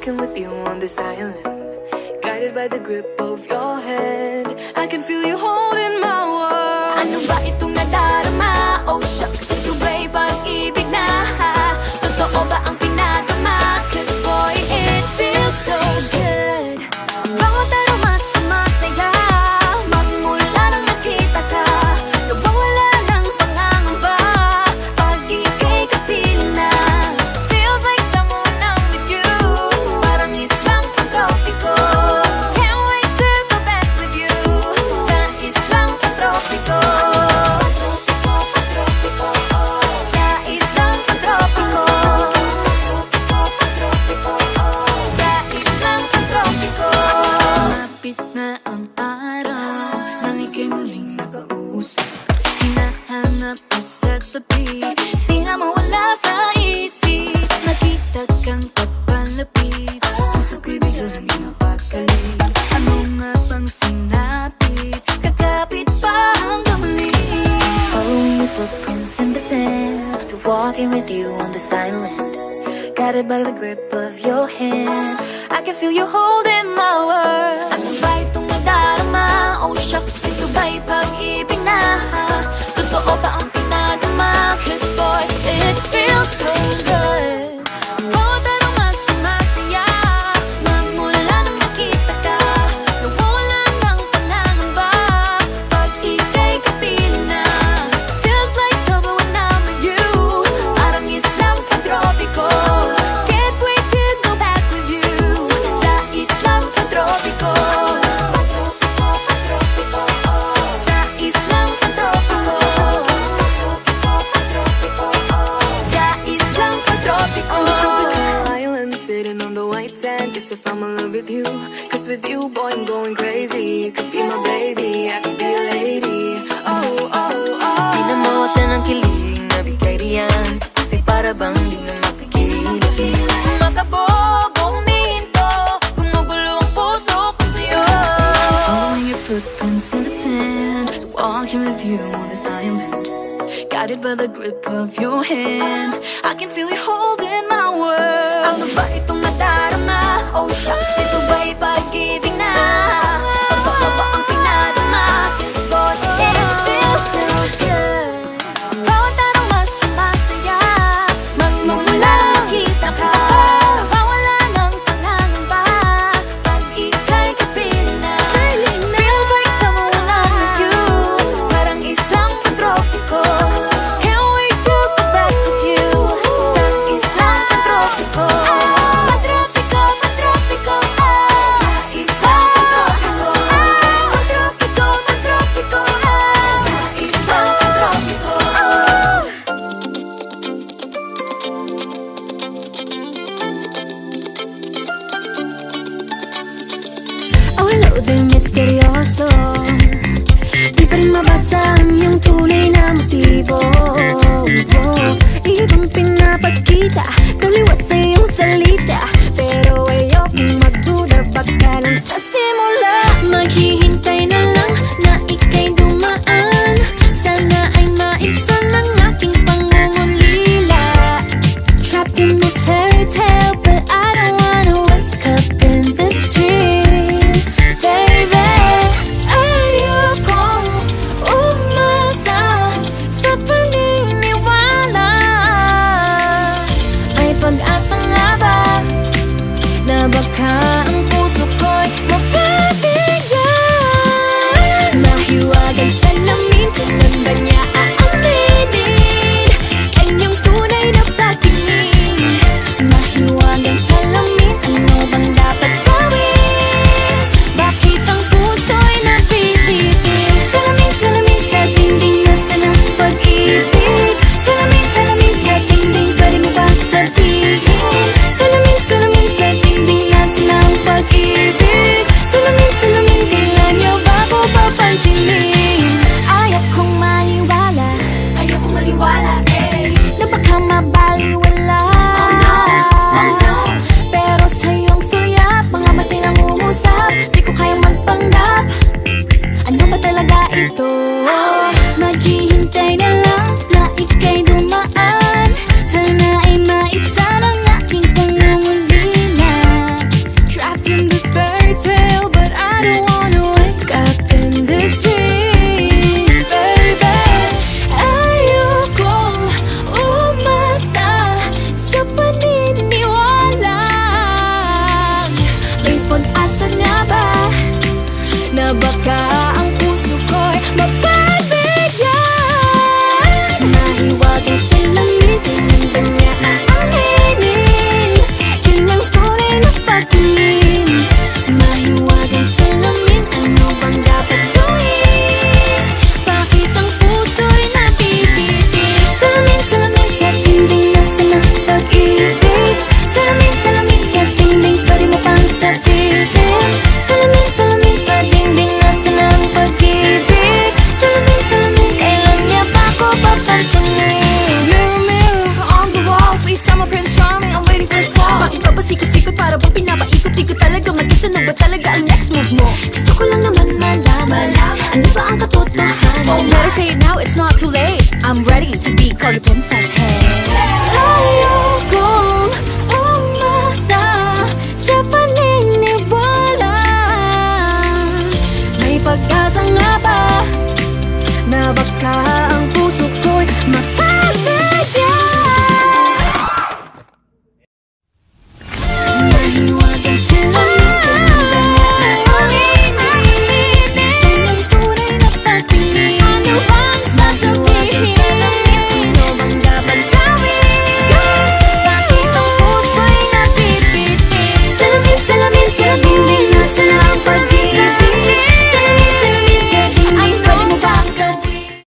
walking with you on this island, guided by the grip of your hand. I can feel you holding my world. Ano ba itong nadarama? Oh shucks, ito ba'y pag-ibig na? Totoo ba ang pinadama? Cause boy, it feels so good. Bawat aroma sumasaya, magmula nang nakita ka. Nawawala ng pangangamba, pag ika'y kapiling na. Feels like someone I'm with you, parang islang pang-tropiko. Can't wait to go back with you, sa islang pang-tropiko. Sa islang pang-tropiko. Sa islang pang-tropiko. Sumapit na ang araw nang ika'y muling nakausap. Hinahanap ka sa tabi, di na mawala sa isip. Nakita kang papalapit, puso ko'y bigla nang napakalit. Ano nga bang sinapit? Kakapit pa hanggang muli. Following your footprints in the sand, to walking with you on this island, guided by the grip of your hand. I can feel you holding my world. Ano ba itong nadarama? Oh shucks, ito ba'y pag-ibig na? Totoo ba ang pinadama? Cause boy, it feels so good. Bawat aroma sumasaya, magmula nang nakita ka. Nawawala ng pangangamba, pag ika'y kapiling na. Feels like summer when I'm with you, parang islang pang-tropiko. Can't wait to go back with you, sa islang pang-tropiko. Sa islang pang-tropiko. Sa islang pang-tropiko. Tropical island sitting on the white sand. Guess if I'm in love with you, cause with you, boy, I'm going crazy. You could be my baby, I could be a lady. Oh, oh, oh. Di na mawala ng kilig na bigay riyan, kasi para bang di na mapigil. Makabog, huminto, gumugulo ang puso ko sa'yo. Following your footprints in the sand, walking with you on this island, guided by the grip of your hand. I can feel you holding my world. Ano ba itong nadarama? Oh shucks, ito ba'y pag-ibig na? Totoo ba ang pinadama? Cause boy, it feels so good. Bawat aroma sumasaya, magmumula nang nakita ka. Nawawala ng pangangamba, pag ika'y kapiling na. Feels like someone I'm with you, parang islang pang-tropiko. Can't wait to go back with you, sa islang pang-tropiko. Pang-tropiko, pang-tropiko, sa islang pang-tropiko. Pang-tropiko, pang-tropiko, sa islang pang-tropiko. Ang loading misteryoso, di pa rin mabasa ang iyong tunay na motibo. Ibang pinapakita, taliwas sa iyong salita, pero ayokong magduda, baka lang sa simula. Maghihintay na lang na ika'y dumaan, sana ay maibsan ang aking pangungulila. Trapped in this fairy tale, but I don't wanna wake up in this dream, baby. Ayokong umasa sa paniniwala. May pag-asa nga ba na baka ang puso ko'y mapabigyan? Mahiwagang salamin, kailan ba niya aaminin kanyang tunay na pagtingin? Mahiwagang salamin, ano bang dapat gawin? Bakit ang puso'y nabibitin? Salamin, salamin sa dingding, nasa ng pag-ibig. Salamin, salamin sa dingding, pwede mo ba sabihin? Salamin, salamin sa dingding, nasa ng pag-ibig. Salamin, salamin, kailan niyo ba ko papansinin? Ayokong maniwala, eh, na baka mabaliwala. Oh no, pero sa iyong suyap, mga matay nang umusap, di ko kayang magpanggap. Ano ba talaga ito? Maghihintay na lang na ika'y dumaan, sana ay maibsan ang aking pangungulila. mapabigyan. Mahiwagang salamin, kanyang ba niya aaminin? Yun ang tunay na pagtingin. Mahiwagang salamin, ano bang dapat gawin? Bakit ang puso'y napipitin? Salamin, salamin sa dingding, nasa na pag-ibig. Salamin, salamin sa dingding, pwede mo pang sabihin. Salamin, salamin sa dingding, nasa na ang pag-ibig. Salamin, salamin, kailan niya ba ako papansinin? Mirror, mirror on the wall, please tell my Prince Charming I'm waiting for his call. Bakit ba pasikot-sikot para bang pinapaikot-ikot talaga? Mag-isa na ba talaga ang next move mo? Gusto ko lang naman malaman, ano ba ang katotohanan? Oh, better say it now, it's not too late. I'm ready to be called your princess, hey. Ayokong umasa sa paniniwala. May pag-asa nga ba na baka ang